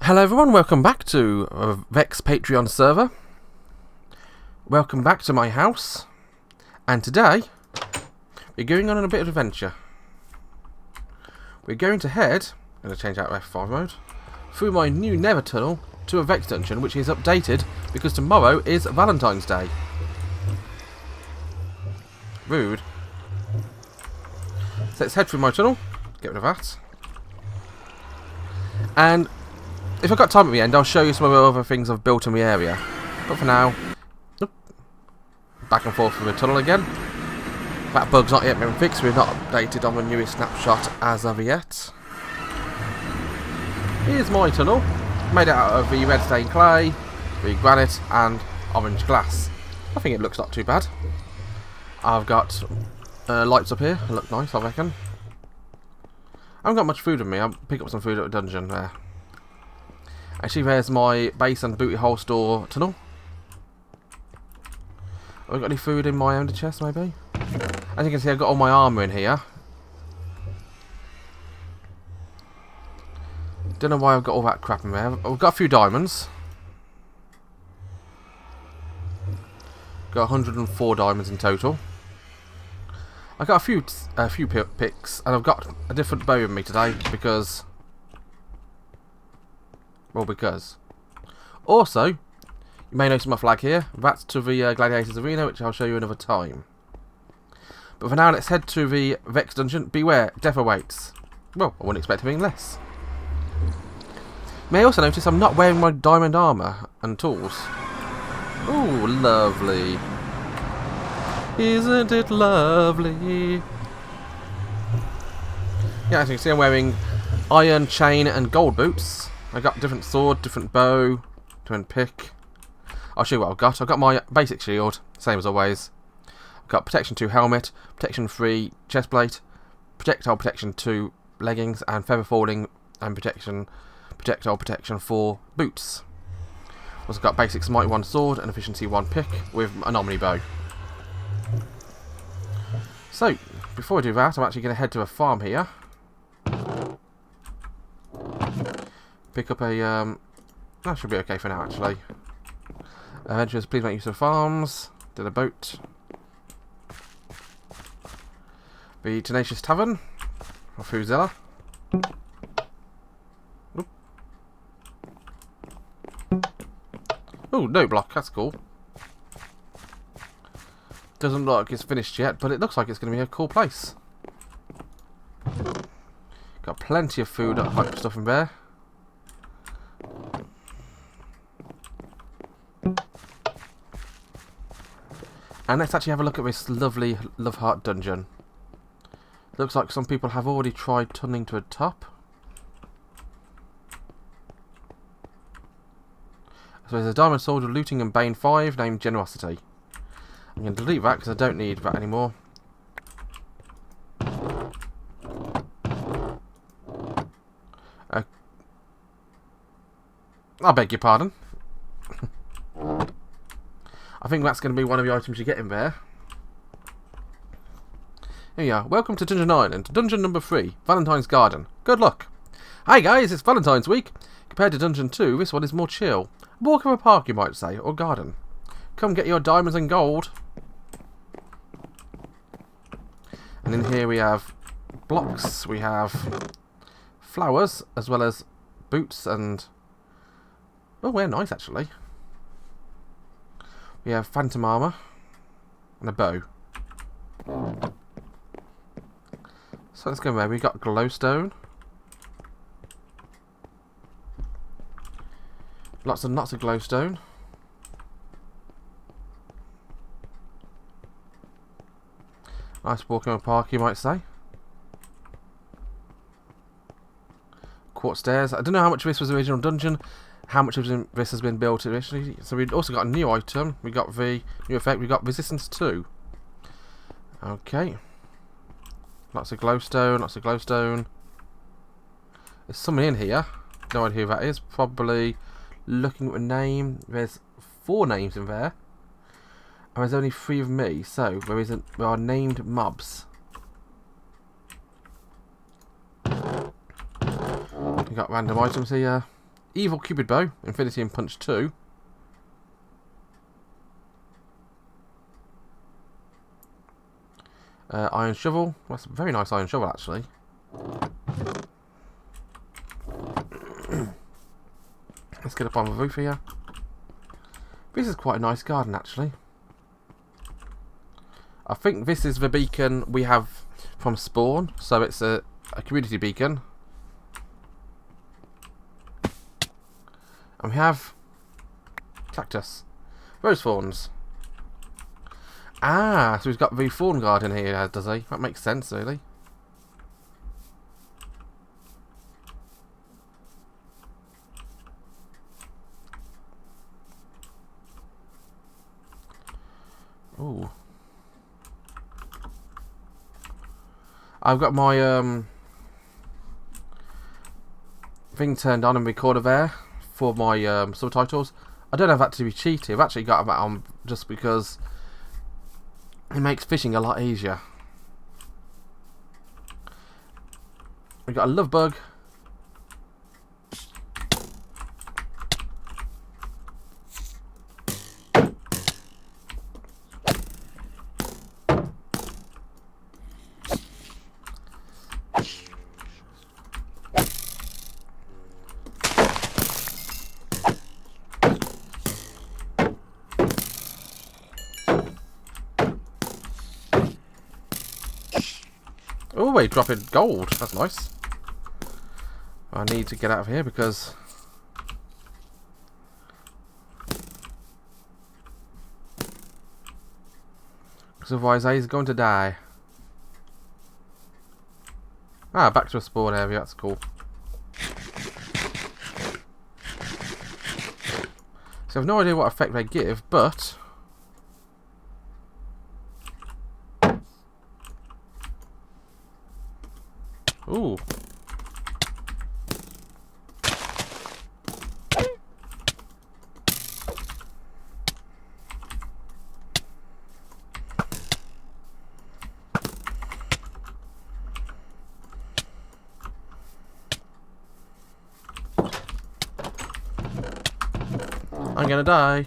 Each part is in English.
Hello everyone, welcome back to Vechs Patreon server. Welcome back to my house. And today, we're going on a bit of adventure. We're going to head, I'm going to change out F5 mode, through my new Nether tunnel to a Vechs dungeon, which is updated because tomorrow is Valentine's Day. Rude. So let's head through my tunnel, get rid of that. And if I've got time at the end, I'll show you some of the other things I've built in the area. But for now, back and forth through the tunnel again. That bug's not yet been fixed. We've not updated on the newest snapshot as of yet. Here's my tunnel. Made out of the red stained clay, the granite and orange glass. I think it looks not too bad. I've got lights up here. They look nice, I reckon. I haven't got much food with me. I'll pick up some food at the dungeon there. Actually, there's my base and booty hole store tunnel. Have I got any food in my ender chest, maybe? As you can see, I've got all my armour in here. Don't know why I've got all that crap in there. I've got a few diamonds. Got 104 diamonds in total. I've got a few picks, and I've got a different bow with me today because... Well, because. Also, you may notice my flag here. That's to the Gladiators Arena, which I'll show you another time. But for now, let's head to the Vechs dungeon. Beware, death awaits. Well, I wouldn't expect anything less. You may also notice I'm not wearing my diamond armour and tools. Ooh, lovely. Isn't it lovely? Yeah, as you can see, I'm wearing iron chain and gold boots. I got different sword, different bow, different pick. I'll show you what I've got. I've got my basic shield, same as always. I've got protection 2 helmet, protection 3 chest plate, projectile protection 2 leggings, and feather falling and projectile protection 4 boots. Also got basic smite 1 sword and efficiency 1 pick with an omni bow. So, before I do that, I'm actually going to head to a farm here. Pick up a, that should be okay for now actually. Adventurers, please make use of farms. Did a boat. The Tenacious Tavern. Or Fuzilla. Oh, no block, that's cool. Doesn't look like it's finished yet, but it looks like it's going to be a cool place. Got plenty of food, hype stuff in there. And let's actually have a look at this lovely Love Heart dungeon. Looks like some people have already tried tunneling to the top. So there's a diamond sword of looting and bane 5 named Generosity. I'm going to delete that because I don't need that anymore. I beg your pardon. I think that's going to be one of the items you get in there. Here you are. Welcome to Dungeon Island. Dungeon number 3. Valentine's Garden. Good luck. Hi guys, it's Valentine's week. Compared to Dungeon 2, this one is more chill. A walk of a park, you might say, or garden. Come get your diamonds and gold. And in here we have blocks. We have flowers, as well as boots and... Oh, they're nice actually. We have phantom armour and a bow. So let's go there. We've got glowstone. Lots of glowstone. Nice walk in a park, you might say. Quartz stairs. I don't know how much of this was the original dungeon. How much of this has been built initially. So we've also got a new item. We got the new effect. We got resistance 2. Okay. Lots of glowstone. Lots of glowstone. There's someone in here. No idea who that is. Probably looking at the name. There's 4 names in there. And there's only 3 of me. So there are named mobs. We've got random items here. Evil Cupid Bow, Infinity and Punch 2. Iron Shovel. That's a very nice Iron Shovel, actually. Let's get up on the roof here. This is quite a nice garden, actually. I think this is the beacon we have from spawn, so it's a community beacon. And we have cactus, rose thorns. Ah, so he's got the thorn guard in here, does he? That makes sense, really. Ooh. I've got my thing turned on and recorder there for my subtitles. I don't have that to be cheated. I've actually got that on just because it makes fishing a lot easier. We got a love bug. Oh, we're dropping gold. That's nice. I need to get out of here because otherwise he's going to die. Ah, back to a spawn area. That's cool. So I've no idea what effect they give, but ooh. I'm gonna die.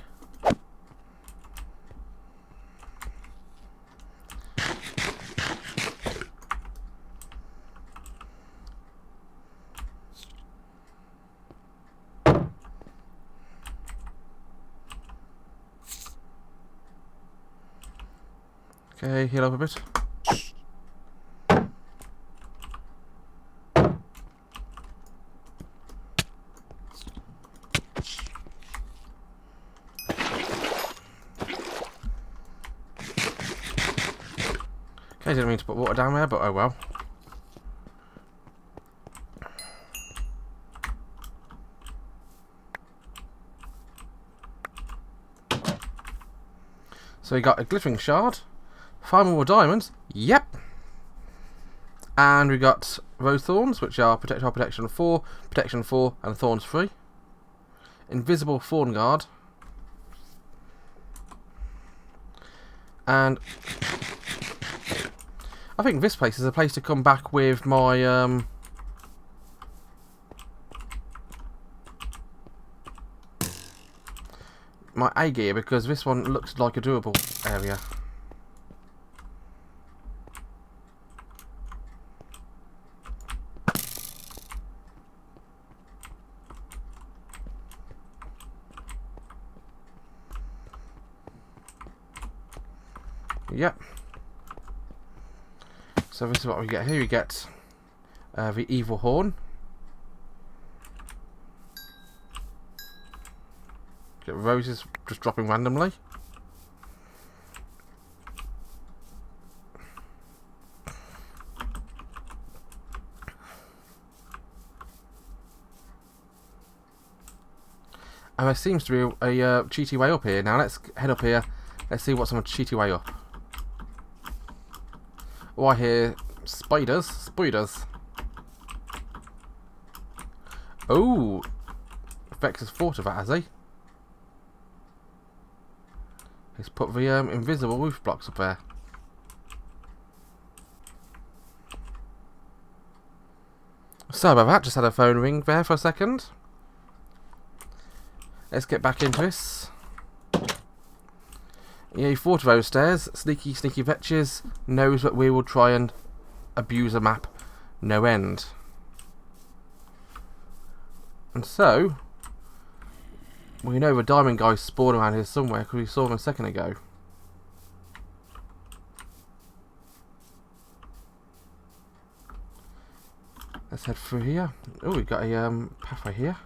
Okay, heal up a bit. Okay, didn't mean to put water down there, but oh well. So we got a glittering shard, 5 more diamonds, yep. And we got rose thorns, which are protection 4, and thorns 3. Invisible thorn guard. And I think this place is a place to come back with my my A gear, because this one looks like a doable area. Yep. So this is what we get here. We get the evil horn. Get roses just dropping randomly. And there seems to be a cheaty way up here. Now let's head up here. Let's see what's on a cheaty way up. Oh, I hear spiders. Spiders. Oh, Vechs has thought of that, has he? He's put the invisible roof blocks up there. Sorry about that, just had a phone ring there for a second. Let's get back into this. Yeah, he thought of those stairs. Sneaky, sneaky Vechs knows that we will try and abuse a map no end. And so, we know the diamond guys spawned around here somewhere because we saw them a second ago. Let's head through here. Oh, we've got a pathway here.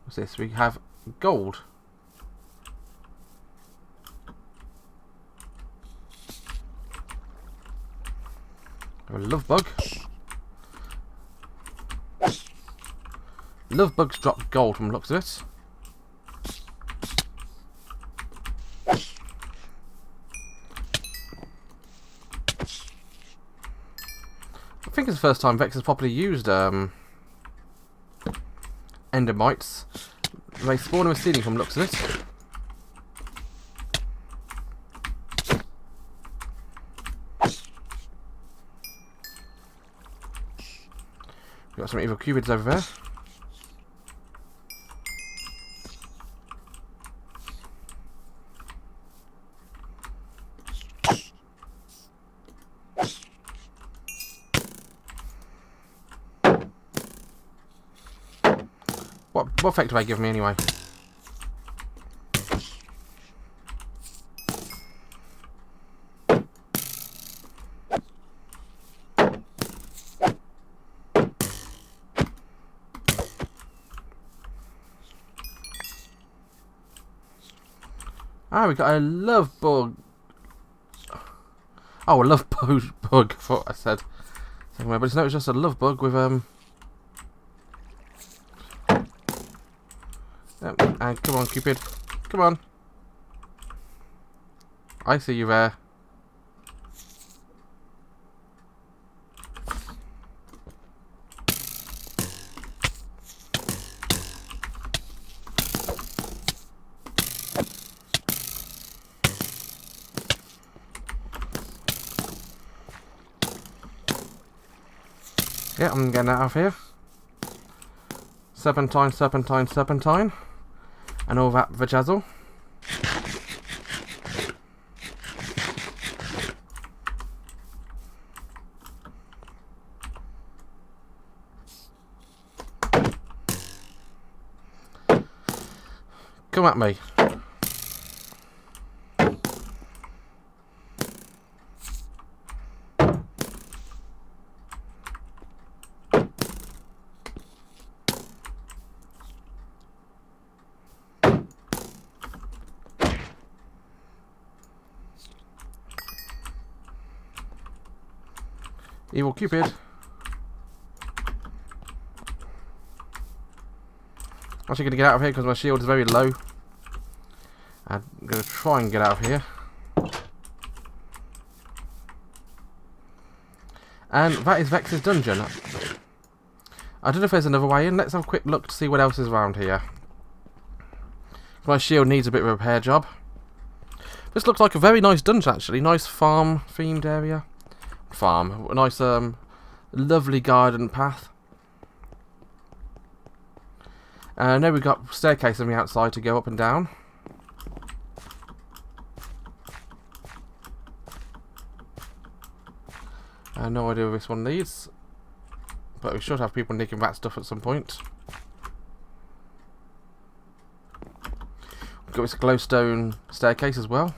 What's this? We have gold. A love bug. Love bugs drop gold from the looks of it. I think it's the first time Vechs has properly used endermites. They spawn in the ceiling from the looks of it. We've got some evil Cupids over there. What effect do they give me anyway? Ah, we got a love bug. Oh, a love bug. I thought I said. But it's no, it's just a love bug with And come on, Cupid. Come on. I see you there. Yeah, I'm getting out of here. Serpentine, serpentine, serpentine. And all that vajazzle. Come at me. Evil Cupid. I'm actually going to get out of here because my shield is very low. I'm going to try and get out of here. And that is Vechs' dungeon. I don't know if there's another way in. Let's have a quick look to see what else is around here. My shield needs a bit of a repair job. This looks like a very nice dungeon actually. Nice farm themed area. Farm. A nice lovely garden path. And now we've got staircase on the outside to go up and down. No idea what this one needs. But we should have people nicking that stuff at some point. We've got this glowstone staircase as well.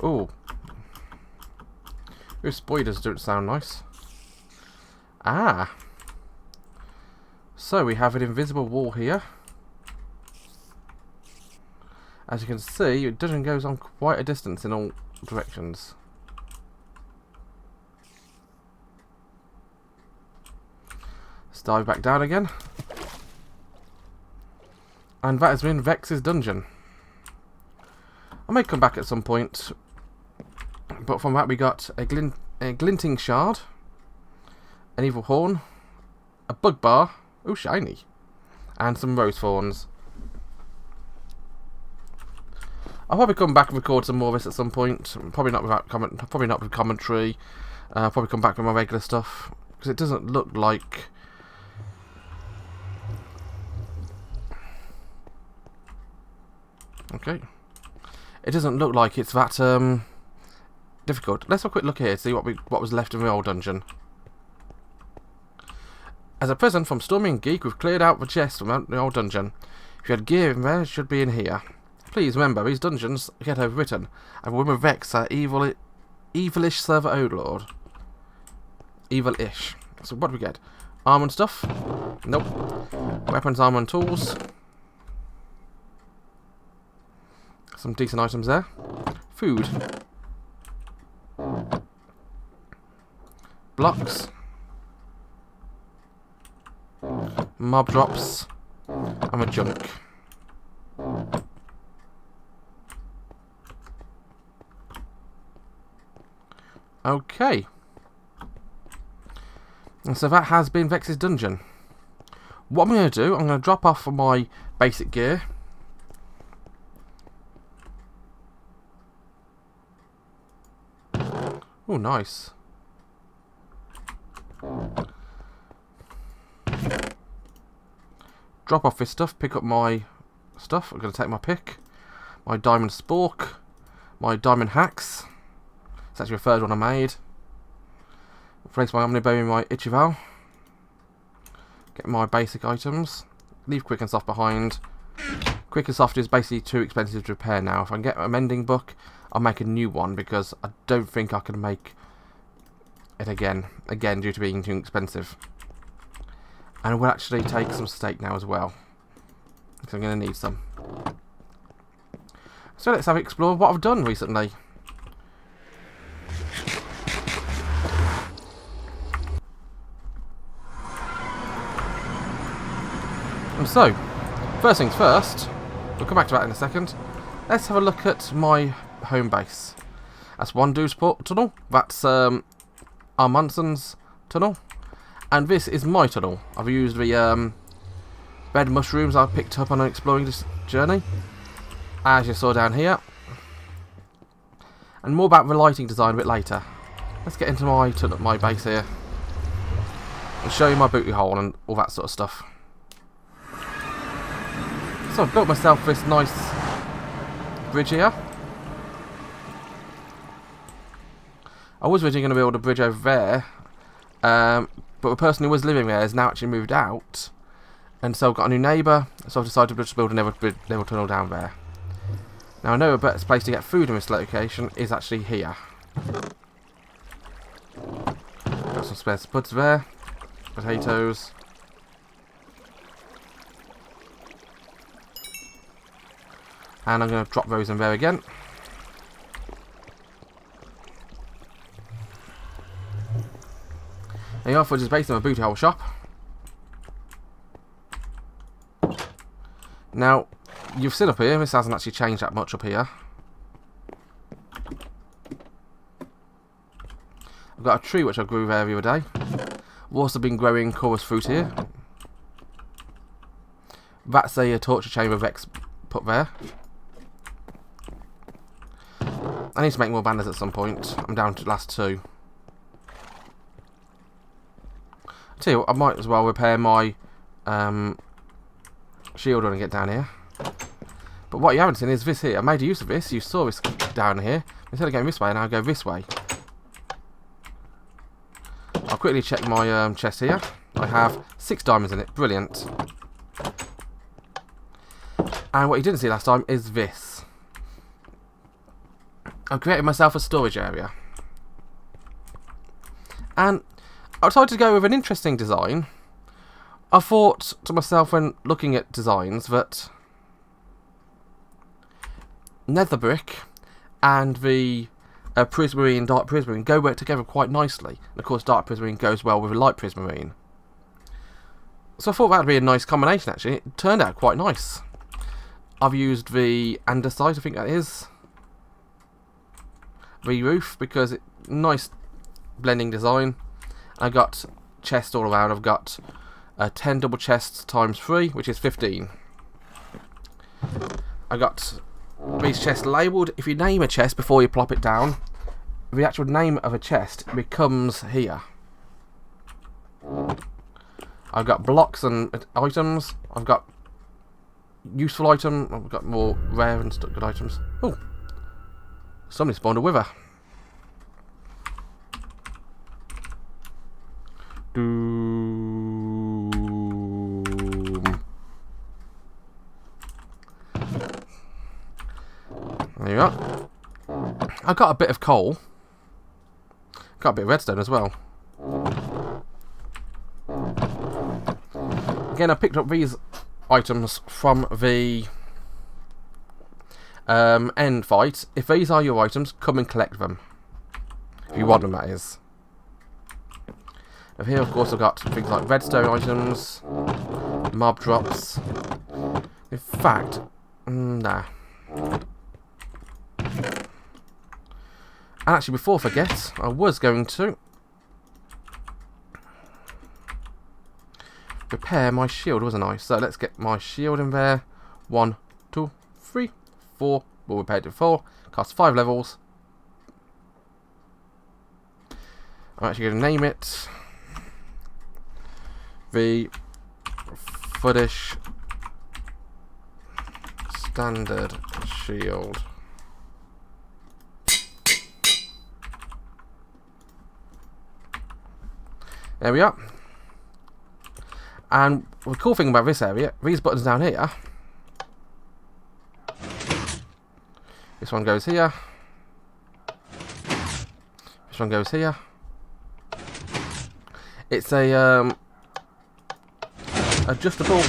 Oh, those spiders don't sound nice. Ah, so we have an invisible wall here. As you can see, it dungeon goes on quite a distance in all directions. Let's dive back down again. And that has been Vechs' dungeon. I may come back at some point. But from that we got a glinting shard, an evil horn, a bug bar, oh shiny, and some rose thorns. I'll probably come back and record some more of this at some point. Probably not with commentary. Probably come back with my regular stuff because it doesn't look like. Okay. It doesn't look like it's that difficult. Let's have a quick look here to see what was left in the old dungeon. As a present from Stormy and Geek, we've cleared out the chest from the old dungeon. If you had gear in there, it should be in here. Please remember, these dungeons get overwritten. And we're with Vechs, our evilish server overlord. Evil-ish. So what do we get? Armor and stuff? Nope. Weapons, armor and tools. Some decent items there. Food. Blocks. Mob drops. And a junk. Okay. And so that has been Vechs's dungeon. What I'm going to do, I'm going to drop off my basic gear. Oh, nice. Drop off this stuff, pick up my stuff. I'm going to take my pick. My diamond spork. My diamond hacks. It's actually the third one I made. Replace my omnibow in my Ichival. Get my basic items. Leave quick and soft behind. Quick and soft is basically too expensive to repair now. If I can get a mending book, I'll make a new one because I don't think I can make it again due to being too expensive. And we'll actually take some steak now as well, because I'm going to need some. So let's have a explore what I've done recently. And so, first things first, we'll come back to that in a second. Let's have a look at my home base. That's Wandu's tunnel. That's Armanson's tunnel. And this is my tunnel. I've used the red mushrooms I picked up on exploring this journey, as you saw down here. And more about the lighting design a bit later. Let's get into my base here and show you my booty hole and all that sort of stuff. So I've built myself this nice bridge here. I was originally going to build a bridge over there, but the person who was living there has now actually moved out, and so I've got a new neighbour, so I've decided to just build another tunnel down there. Now I know a better place to get food in this location is actually here. Got some spare spuds there, potatoes. And I'm going to drop those in there again. The Fudce is based on a booty hole shop. Now, you've seen up here, this hasn't actually changed that much up here. I've got a tree which I grew there the other day. I've also been growing chorus fruit here. That's a torture chamber Vechs put there. I need to make more banners at some point. I'm down to the last two. I tell you what, I might as well repair my shield when I get down here. But what you haven't seen is this here. I made use of this. You saw this down here. Instead of going this way, now I go this way. I'll quickly check my chest here. I have 6 diamonds in it. Brilliant. And what you didn't see last time is this. I've created myself a storage area. And I decided to go with an interesting design. I thought to myself when looking at designs that nether brick and the prismarine, dark prismarine go together quite nicely. And of course dark prismarine goes well with a light prismarine. So I thought that would be a nice combination actually. It turned out quite nice. I've used the andesite, I think that is. The roof, because it's nice blending design. I got chests all around. I've got 10 double chests times 3, which is 15. I got these chests labelled. If you name a chest before you plop it down, the actual name of a chest becomes here. I've got blocks and items. I've got useful item. I've got more rare and good items. Oh, somebody spawned a wither. Doom. There you are. I got a bit of coal. Got a bit of redstone as well. Again, I picked up these items from the end fight. If these are your items, come and collect them. If you want them, that is. Over here, of course, I've got things like redstone items, mob drops. In fact, nah. And actually, before I forget, I was going to repair my shield, wasn't I? So let's get my shield in there. 1, 2, 3, 4. We'll repair it to 4. Costs 5 levels. I'm actually going to name it the Fudce Standard Shield. There we are. And the cool thing about this area, these buttons down here, this one goes here, this one goes here. It's a adjustable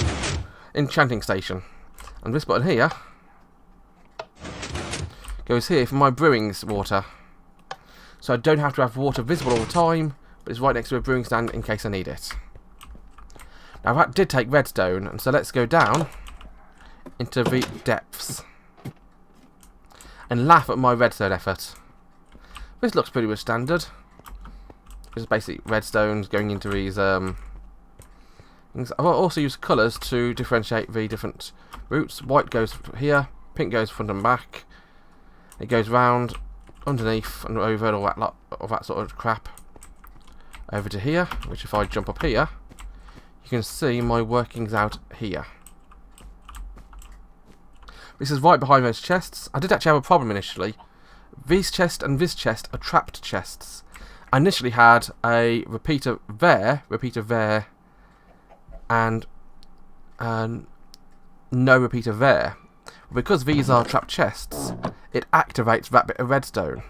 enchanting station, and this button here goes here for my brewing water, so I don't have to have water visible all the time, but it's right next to a brewing stand in case I need it. Now that did take redstone, and so let's go down into the depths and laugh at my redstone effort. This looks pretty much standard. It's basically redstones going into these things. I've also used colours to differentiate the different routes. White goes here, pink goes front and back. It goes round, underneath and over and all that sort of crap. Over to here, which if I jump up here, you can see my workings out here. This is right behind those chests. I did actually have a problem initially. These chest and this chest are trapped chests. I initially had a repeater there, and no repeater there. Because these are trapped chests, it activates that bit of redstone.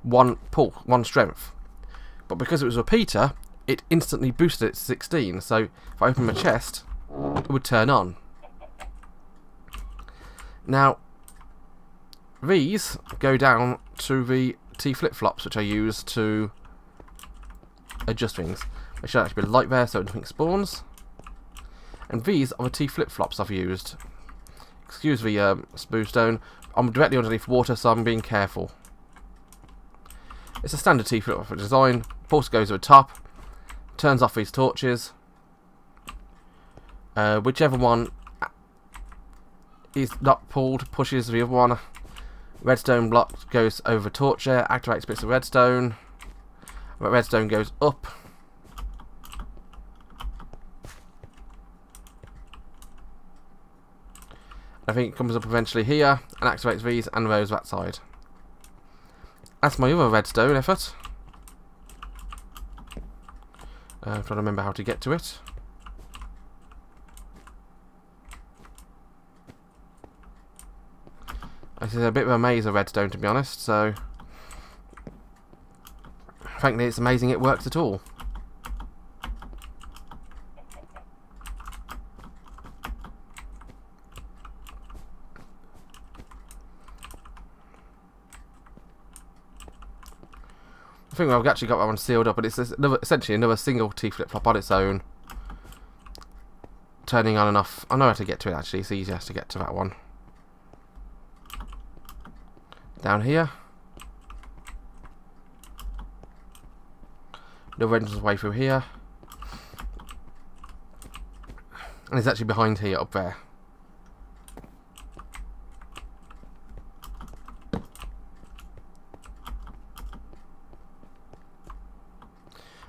One pull, one strength. But because it was a repeater, it instantly boosted it to 16. So if I open my chest, it would turn on. Now, these go down to the T flip-flops, which I use to adjust things. There should actually be a light there so nothing spawns. And these are the T flip-flops I've used. Excuse the spoonstone. I'm directly underneath water, so I'm being careful. It's a standard T flip-flop design. Pulse goes to the top, turns off these torches. Whichever one is not pulled pushes the other one. Redstone block goes over torch there, activates bits of redstone. Redstone goes up. I think it comes up eventually here and activates these and those that side. That's my other redstone effort. I'm trying to remember how to get to it. This is a bit of a maze of redstone, to be honest, so frankly it's amazing it works at all. I think I've actually got that one sealed up, but it's essentially another single T flip-flop on its own. Turning on and off. I know how to get to it actually, it's easier to get to that one. Down here. Another entrance way through here. And it's actually behind here, up there.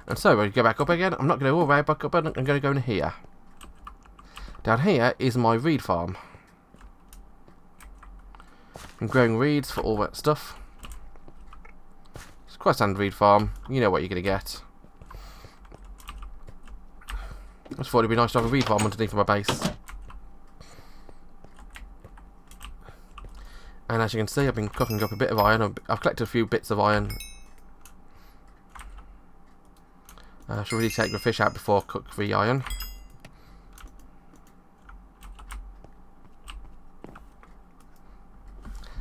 And so we go back up again. I'm not going to go all the way back up. I'm going to go in here. Down here is my reed farm. I'm growing reeds for all that stuff. It's quite a standard reed farm. You know what you're going to get. I just thought it'd be nice to have a reed farm underneath my base. And as you can see, I've been cooking up a bit of iron. I've collected a few bits of iron. I should really take the fish out before I cook the iron.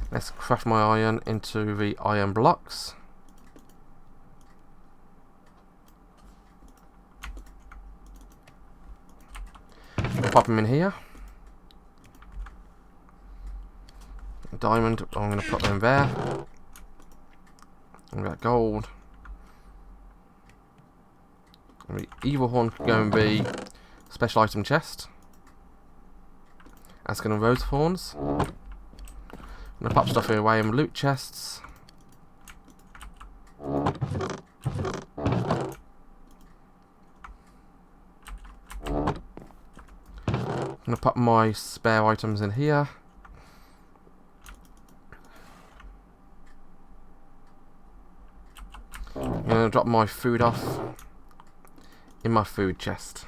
Let's craft my iron into the iron blocks. Pop them in here. Diamond, I'm going to put them in there. And that gold. And the evil horn can go in the special item chest. Asking on rose horns. I'm going to pop stuff away in loot chests. I'm going to put my spare items in here. I'm going to drop my food off in my food chest.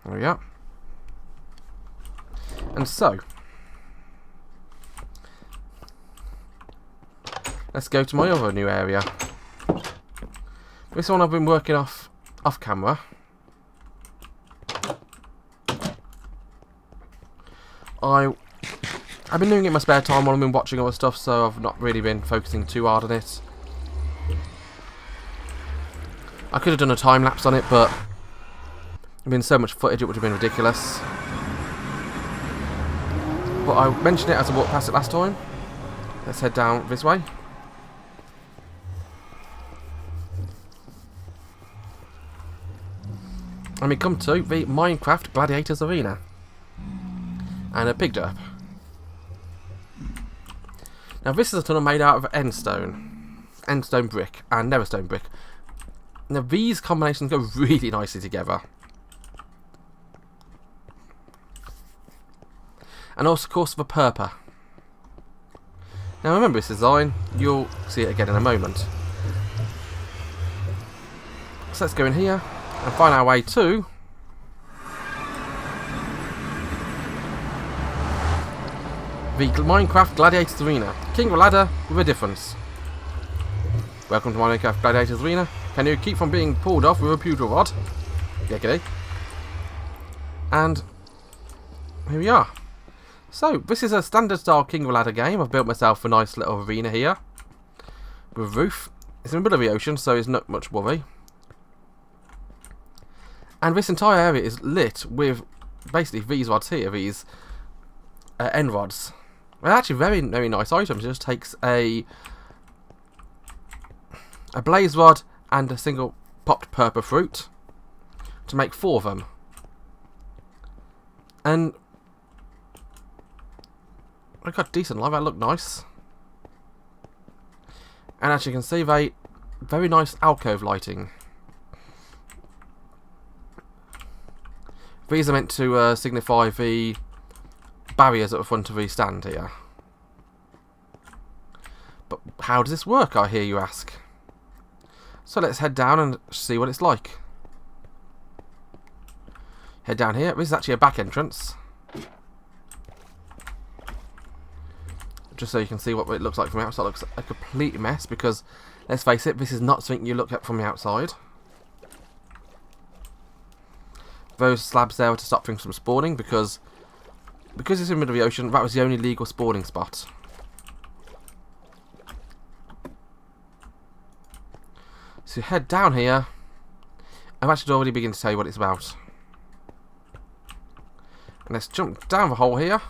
There we go. And so, let's go to my other new area. This one I've been working off camera. I've been doing it in my spare time while I've been watching other stuff, so I've not really been focusing too hard on it. I could have done a time lapse on it, but there's been so much footage it would have been ridiculous. But I mentioned it as I walked past it last time. Let's head down this way. And we come to the Minecraft Gladiators Arena. And a pig derp. Now this is a tunnel made out of endstone brick and netherstone brick. Now these combinations go really nicely together. And also of course the purple. Now remember this design, you'll see it again in a moment. So let's go in here and find our way to the Minecraft Gladiators Arena. King of the ladder with a difference. Welcome to Minecraft Gladiators Arena. Can you keep from being pulled off with a pewter rod? Giggity. And here we are. So, this is a standard style King of the Ladder game. I've built myself a nice little arena here with a roof. It's in the middle of the ocean, so it's not much worry. And this entire area is lit with basically these rods here, these end rods. They're actually very, very nice items. It just takes a blaze rod and a single popped purple fruit to make 4 of them. And I got decent light, that look nice. And as you can see, they very nice alcove lighting. These are meant to signify the barriers at the front of the stand here. But how does this work, I hear you ask? So let's head down and see what it's like. Head down here. This is actually a back entrance. Just so you can see what it looks like from the outside. It looks a complete mess because, let's face it, this is not something you look at from the outside. Those slabs there were to stop things from spawning because it's in the middle of the ocean, that was the only legal spawning spot. So head down here. I've actually already begun to tell you what it's about. And let's jump down the hole here.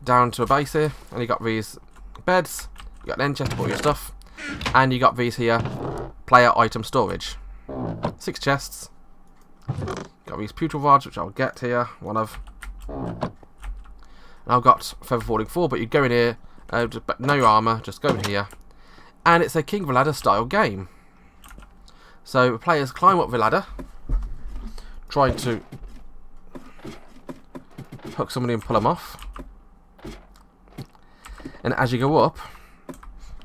Down to a base here, and you got these beds, you got an end chest to put your stuff, and you got these here, player item storage. 6 chests. Got these pewter rods, which I'll get here, one of. And I've got feather falling 4, but you go in here, know your armour, just go in here. And it's a King of the Ladder style game. So the players climb up the ladder, trying to hook somebody and pull them off. And as you go up,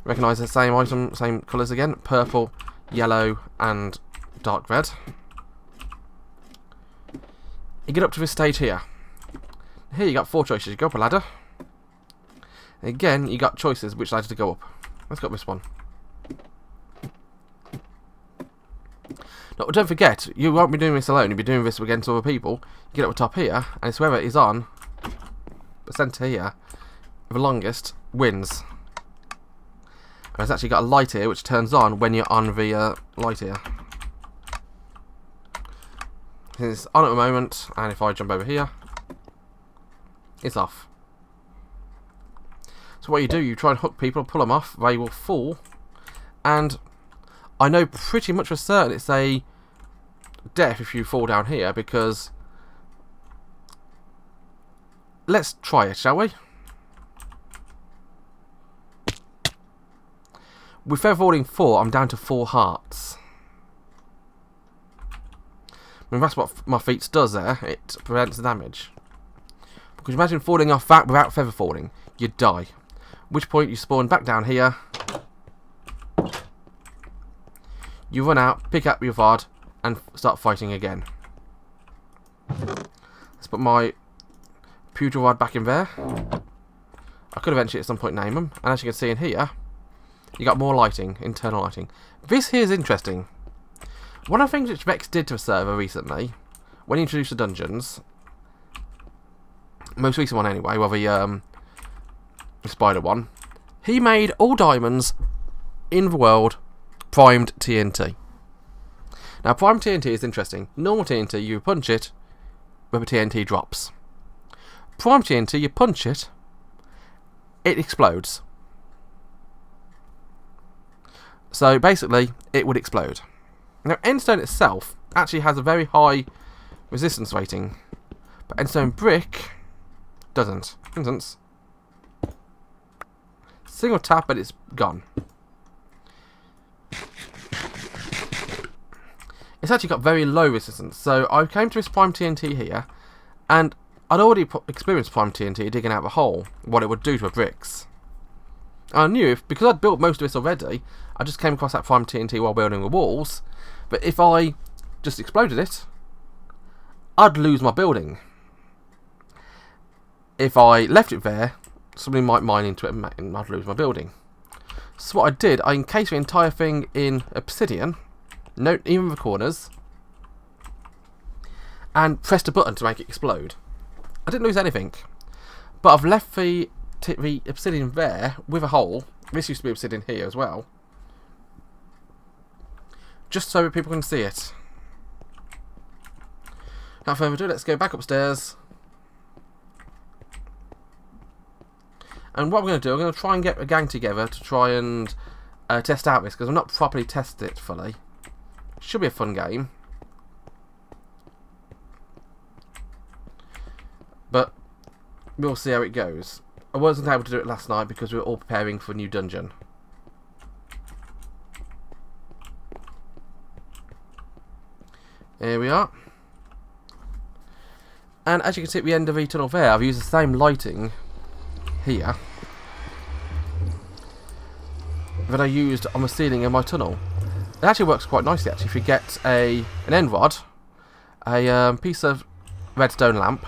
recognise the same item, same colours again, purple, yellow and dark red. You get up to this stage here. Here you got 4 choices. You go up a ladder. And again, you got choices which ladder to go up. Let's go up this one. Now, don't forget, you won't be doing this alone. You'll be doing this against other people. You get up the top here, and it's whoever is on the centre here, the longest, wins. And it's actually got a light here which turns on when you're on the light here. It's on at the moment, and if I jump over here, it's off. So what you do, you try and hook people, pull them off, they will fall, and I know pretty much for certain it's a death if you fall down here, because let's try it, shall we? With feather falling 4, I'm down to 4 hearts. I mean, that's what my feats does there. It prevents the damage. Because imagine falling off that without feather falling, you'd die. At which point you spawn back down here. You run out, pick up your VOD, and start fighting again. Let's put my Pudge rod back in there. I could eventually at some point name them. And as you can see in here, you got more lighting, internal lighting. This here is interesting. One of the things which Vechs did to a server recently, when he introduced the dungeons, most recent one anyway, well the spider one, he made all diamonds in the world primed TNT. Now primed TNT is interesting. Normal TNT, you punch it, where the TNT drops. Primed TNT, you punch it, it explodes. So basically, it would explode. Now, Endstone itself actually has a very high resistance rating, but Endstone brick doesn't. For instance, single tap and it's gone. It's actually got very low resistance. So I came to this prime TNT here, and I'd already experienced prime TNT digging out the hole, what it would do to the bricks. I knew, because I'd built most of this already, I just came across that prime TNT while building the walls, but if I just exploded it, I'd lose my building. If I left it there, somebody might mine into it and I'd lose my building. So what I did, I encased the entire thing in obsidian, not even the corners, and pressed a button to make it explode. I didn't lose anything, but I've left the obsidian there with a hole. This used to be obsidian here as well, just so that people can see it. Without further ado, let's go back upstairs. And what we're going to do, I'm going to try and get a gang together to try and test out this, because I've not properly tested it fully. Should be a fun game. But we'll see how it goes. I wasn't able to do it last night because we were all preparing for a new dungeon. Here we are. And as you can see at the end of the tunnel there, I've used the same lighting here that I used on the ceiling in my tunnel. It actually works quite nicely actually if you get an end rod, a piece of redstone lamp,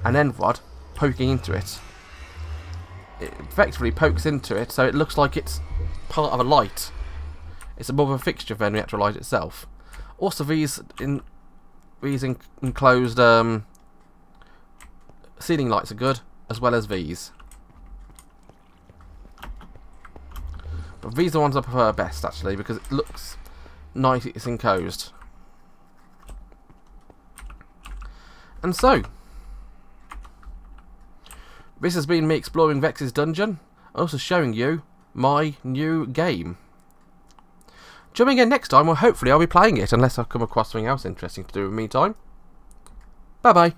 an end rod poking into it. It effectively pokes into it so it looks like it's part of a light. It's more of a fixture than the actual light itself. Also these enclosed ceiling lights are good, as well as these. But these are the ones I prefer best actually, because it looks nice, it's enclosed. And so, this has been me exploring Vechs's dungeon, and also showing you my new game. Join me again next time, or hopefully I'll be playing it, unless I come across something else interesting to do in the meantime. Bye bye.